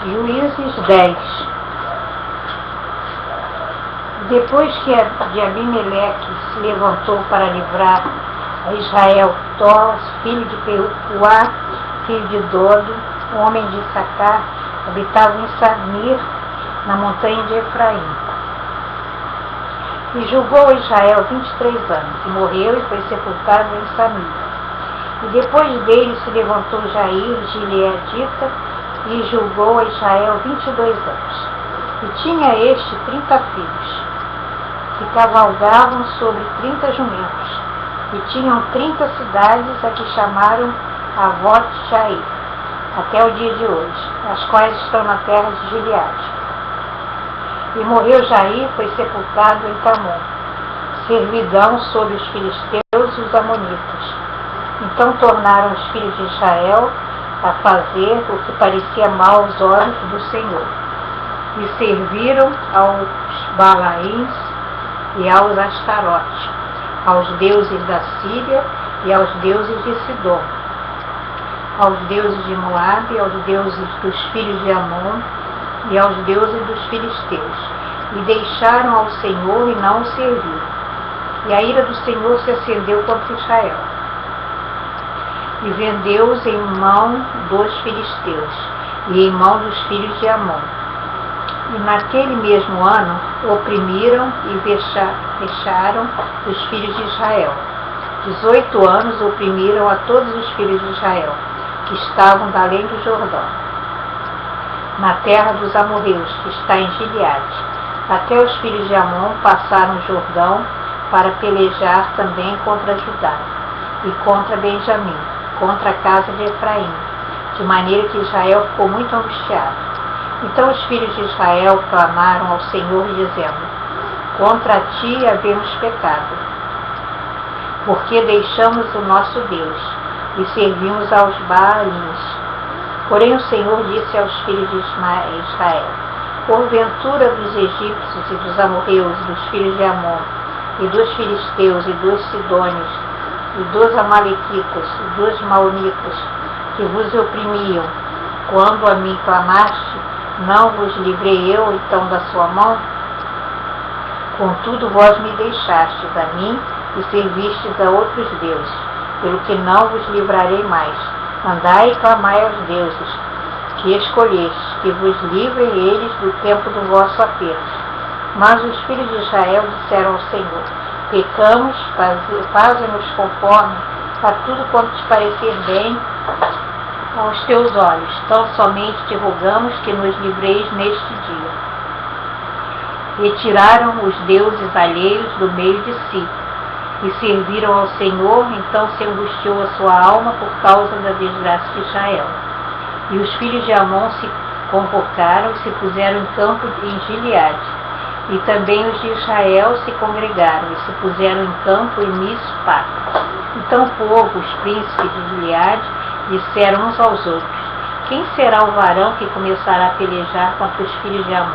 Juízes 10. Depois que de Abimeleque se levantou para livrar a Israel, Tolas, filho de Peruá, filho de Dodo, homem de Issacar, habitava em Samir, na montanha de Efraim. E julgou Israel 23 anos, e morreu e foi sepultado em Samir. E depois dele se levantou Jair, gileadita, e julgou a Israel 22 anos. E tinha este 30 filhos, que cavalgavam sobre 30 jumentos, e tinham 30 cidades a que chamaram Avot Jair, até o dia de hoje, as quais estão na terra de Gileade. E morreu Jair, foi sepultado em Camon, servidão sobre os filisteus e os amonitas. Então tornaram os filhos de Israel a fazer o que parecia mal aos olhos do Senhor, e serviram aos Balaíns e aos Astarote, aos deuses da Síria e aos deuses de Sidom, aos deuses de Moabe, aos deuses dos filhos de Amon e aos deuses dos filisteus, e deixaram ao Senhor e não o serviram. E a ira do Senhor se acendeu contra Israel, e vendeu-os em mão dos filisteus e em mão dos filhos de Amon. E naquele mesmo ano oprimiram e fecharam os filhos de Israel. 18 anos oprimiram a todos os filhos de Israel, que estavam da além do Jordão, na terra dos amorreus, que está em Gileade. Até os filhos de Amon passaram o Jordão para pelejar também contra Judá e contra Benjamim, contra a casa de Efraim, de maneira que Israel ficou muito angustiado. Então os filhos de Israel clamaram ao Senhor, dizendo: contra ti havemos pecado, porque deixamos o nosso Deus e servimos aos Baalins. Porém o Senhor disse aos filhos de Israel: porventura dos egípcios e dos amorreus, dos filhos de Amon, e dos filisteus, e dos sidônios, e dos amalequitas, e dos maonitas, que vos oprimiam, quando a mim clamaste, não vos livrei eu então da sua mão? Contudo vós me deixastes a mim e servistes a outros deuses, pelo que não vos livrarei mais. Andai e clamai aos deuses que escolhestes, que vos livrem eles do tempo do vosso aperto. Mas os filhos de Israel disseram ao Senhor: pecamos, faze-nos conforme a tudo quanto te parecer bem aos teus olhos. Tão somente te rogamos que nos livreis neste dia. Retiraram os deuses alheios do meio de si e serviram ao Senhor. Então se angustiou a sua alma por causa da desgraça de Israel. E os filhos de Amon se convocaram e se puseram em campo em Gileade. E também os de Israel se congregaram e se puseram em campo em Mispa. Então o povo, os príncipes de Gileade, disseram uns aos outros: quem será o varão que começará a pelejar contra os filhos de Amon?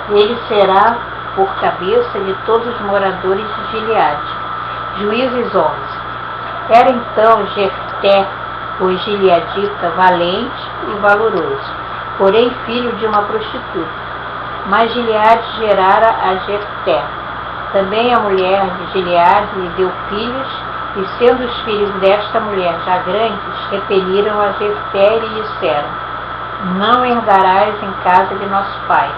Ele será por cabeça de todos os moradores de Gileade. Juízes 11. Era então Jefté, o gileadita, valente e valoroso, porém filho de uma prostituta. Mas Gileade gerara a Jefté. Também a mulher de Gileade lhe deu filhos, e sendo os filhos desta mulher já grandes, repeliram a Jefté e lhe disseram: não herdarás em casa de nosso pai,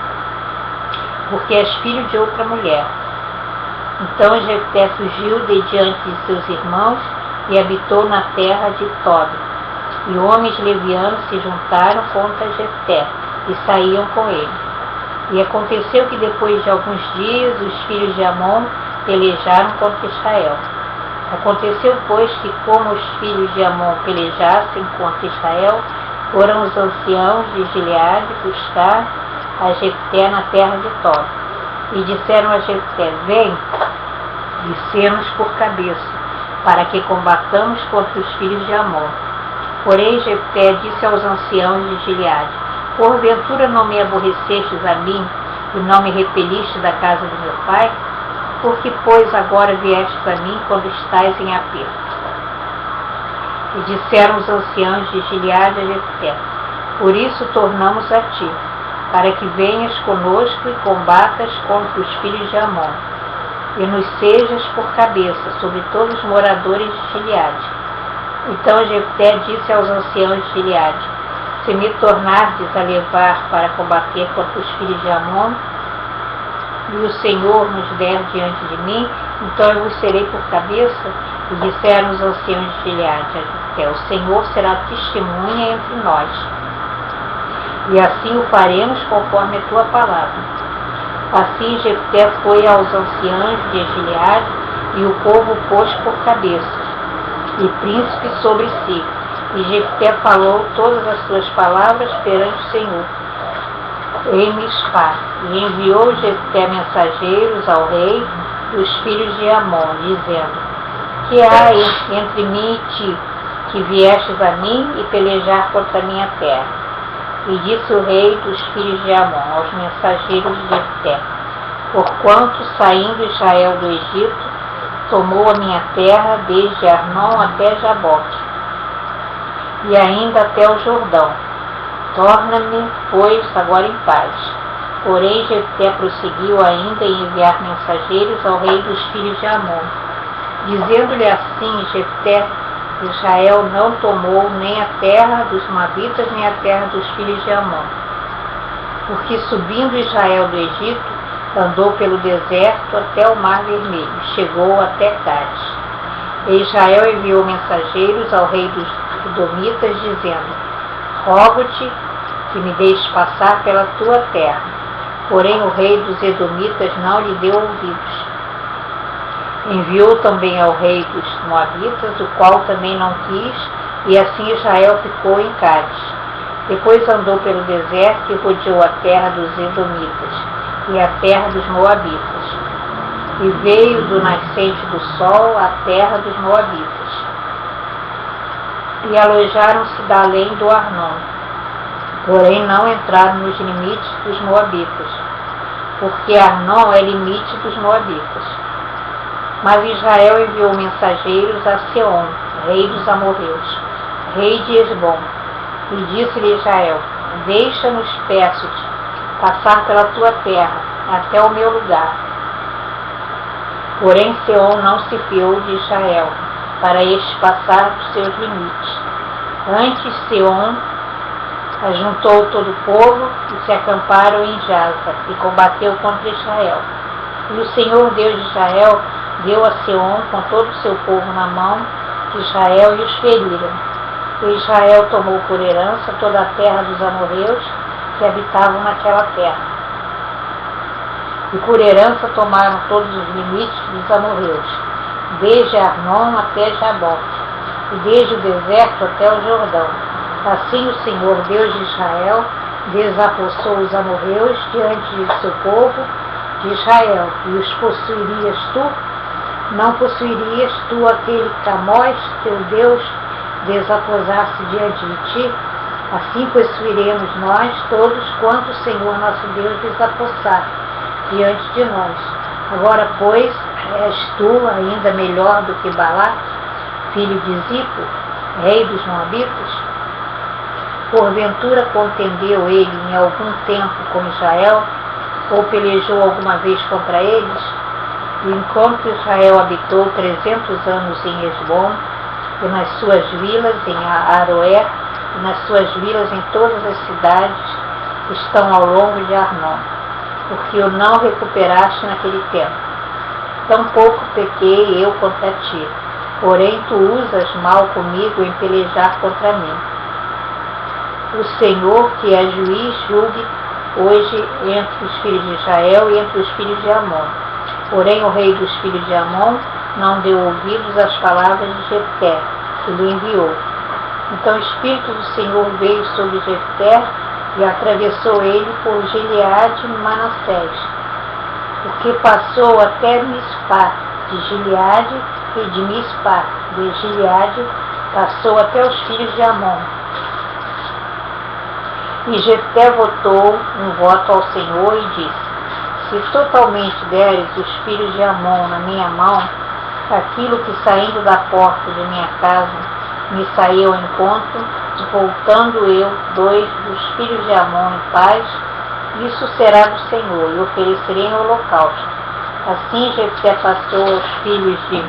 porque és filho de outra mulher. Então Jefté fugiu de diante de seus irmãos e habitou na terra de Tob. E homens levianos se juntaram contra Jefté e saíam com ele. E aconteceu que depois de alguns dias os filhos de Amon pelejaram contra Israel. Aconteceu, pois, que como os filhos de Amon pelejassem contra Israel, foram os anciãos de Gileade buscar a Jefté na terra de Tob. E disseram a Jefté: vem, descemos por cabeça, para que combatamos contra os filhos de Amon. Porém Jefté disse aos anciãos de Gileade: porventura não me aborrecestes a mim e não me repeliste da casa do meu pai? Porque, pois, agora viestes a mim quando estais em aperto? E disseram os anciãos de Gileade a Jefté: Por isso tornamos a ti, para que venhas conosco e combatas contra os filhos de Amon, e nos sejas por cabeça sobre todos os moradores de Gileade. Então Jefté disse aos anciãos de Gileade: se me tornardes a levar para combater contra os filhos de Amon, e o Senhor nos der diante de mim, então eu vos serei por cabeça. E disseram os anciãos de Gileade a Jefté: o Senhor será testemunha entre nós, e assim o faremos conforme a tua palavra. Assim Jefté foi aos anciãos de Gileade, e o povo pôs por cabeça e príncipe sobre si. E Jefté falou todas as suas palavras perante o Senhor em Mispá. E enviou Jefté mensageiros ao rei dos filhos de Amon, dizendo: que há entre mim e ti, que viestes a mim e pelejar contra a minha terra? E disse o rei dos filhos de Amon aos mensageiros de Jefté: porquanto, saindo Israel do Egito, tomou a minha terra desde Arnon até Jaboque, e ainda até o Jordão. Torna-me, pois, agora em paz. Porém Jefté prosseguiu ainda em enviar mensageiros ao rei dos filhos de Amon, dizendo-lhe assim: Jefté, Israel não tomou nem a terra dos Moabitas, nem a terra dos filhos de Amon, porque subindo Israel do Egito, andou pelo deserto até o Mar Vermelho, chegou até Cádiz. E Israel enviou mensageiros ao rei dos Edomitas, dizendo: rogo-te que me deixes passar pela tua terra. Porém o rei dos Edomitas não lhe deu ouvidos. Enviou também ao rei dos Moabitas, o qual também não quis, e assim Israel ficou em Cádiz. Depois andou pelo deserto e rodeou a terra dos Edomitas e a terra dos Moabitas, e veio do nascente do sol à terra dos Moabitas, e alojaram-se da além do Arnon, porém não entraram nos limites dos Moabitas, porque Arnon é limite dos Moabitas. Mas Israel enviou mensageiros a Seom, rei dos amorreus, rei de Esbom, e disse-lhe Israel: deixa-nos, peço-te, passar pela tua terra, até o meu lugar. Porém Seom não se fiou de Israel, para este passar dos seus limites. Antes Seom ajuntou todo o povo, e se acamparam em Jaza, e combateu contra Israel. E o Senhor Deus de Israel deu a Seom com todo o seu povo na mão de Israel, e os feriram. E Israel tomou por herança toda a terra dos amorreus que habitavam naquela terra. E por herança tomaram todos os limites dos amorreus, desde Arnon até Jaboque, e desde o deserto até o Jordão. Assim o Senhor Deus de Israel desapossou os amorreus diante de seu povo de Israel, e os possuirias tu? Não possuirias tu aquele Camós, teu Deus, desaposasse diante de ti? Assim possuiremos nós todos quanto o Senhor nosso Deus desapossar diante de nós. Agora, pois, és tu ainda melhor do que Balac, filho de Zipo, rei dos Moabitas? Porventura contendeu ele em algum tempo com Israel, ou pelejou alguma vez contra eles? E enquanto Israel habitou 300 anos em Esbom, e nas suas vilas em Aroé, e nas suas vilas em todas as cidades que estão ao longo de Arnon, porque o não recuperaste naquele tempo. Tampouco pequei eu contra ti, porém tu usas mal comigo em pelejar contra mim. O Senhor, que é juiz, julgue hoje entre os filhos de Israel e entre os filhos de Amon. Porém o rei dos filhos de Amon não deu ouvidos às palavras de Jefté, que lhe enviou. Então o Espírito do Senhor veio sobre Jefté, e atravessou ele por Gileade e Manassés, porque passou até Mispá de Gileade, e de Mispá de Gileade passou até os filhos de Amon. E Jefté votou um voto ao Senhor e disse: se totalmente deres os filhos de Amon na minha mão, aquilo que saindo da porta de minha casa me saiu ao encontro, voltando eu 2 dos filhos de Amon em paz, isso será do Senhor, e oferecerei em holocausto. Assim Jefté passou aos filhos de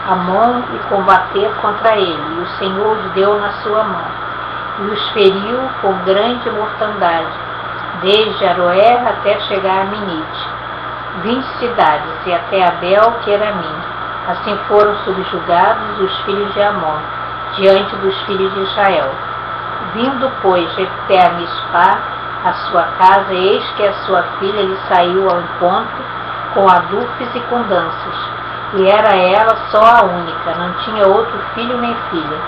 Amon e combateu contra ele, e o Senhor os deu na sua mão, e os feriu com grande mortandade, desde Aroer até chegar a Minite, 20 cidades, e até Abel, Queramim. Assim foram subjugados os filhos de Amon, diante dos filhos de Israel. Vindo, pois, Jefté a Mispá, a sua casa, eis que a sua filha lhe saiu ao encontro com adufes e com danças, e era ela só a única, não tinha outro filho nem filha.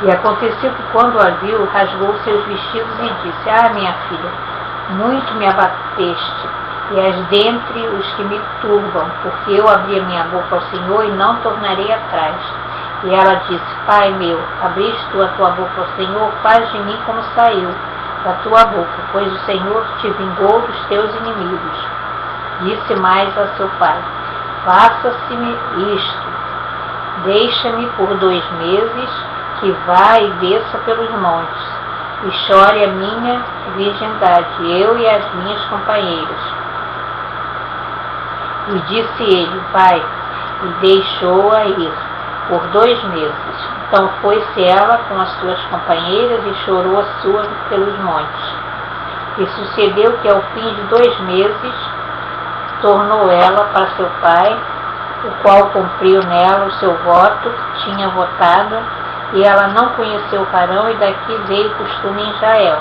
E aconteceu que, quando a viu, rasgou seus vestidos e disse: Ah, minha filha, muito me abateste, e és dentre os que me turbam, porque eu abri a minha boca ao Senhor e não tornarei atrás. E ela disse: Pai meu, abriste tu a tua boca ao Senhor, faz de mim como saiu da tua boca, pois o Senhor te vingou dos teus inimigos. Disse mais a seu pai: Faça-se-me isto, deixa-me por 2 meses, que vá e desça pelos montes, e chore a minha virgindade, eu e as minhas companheiras. E disse ele: Vai, e deixou-a ir por 2 meses. Então foi-se ela com as suas companheiras e chorou a sua pelos montes. E sucedeu que ao fim de 2 meses tornou ela para seu pai, o qual cumpriu nela o seu voto que tinha votado, e ela não conheceu o varão, e daqui veio o costume em Israel,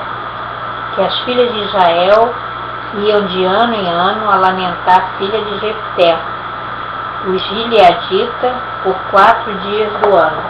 que as filhas de Israel iam de ano em ano a lamentar a filha de Jefté, os gileadita, por 4 dias do ano.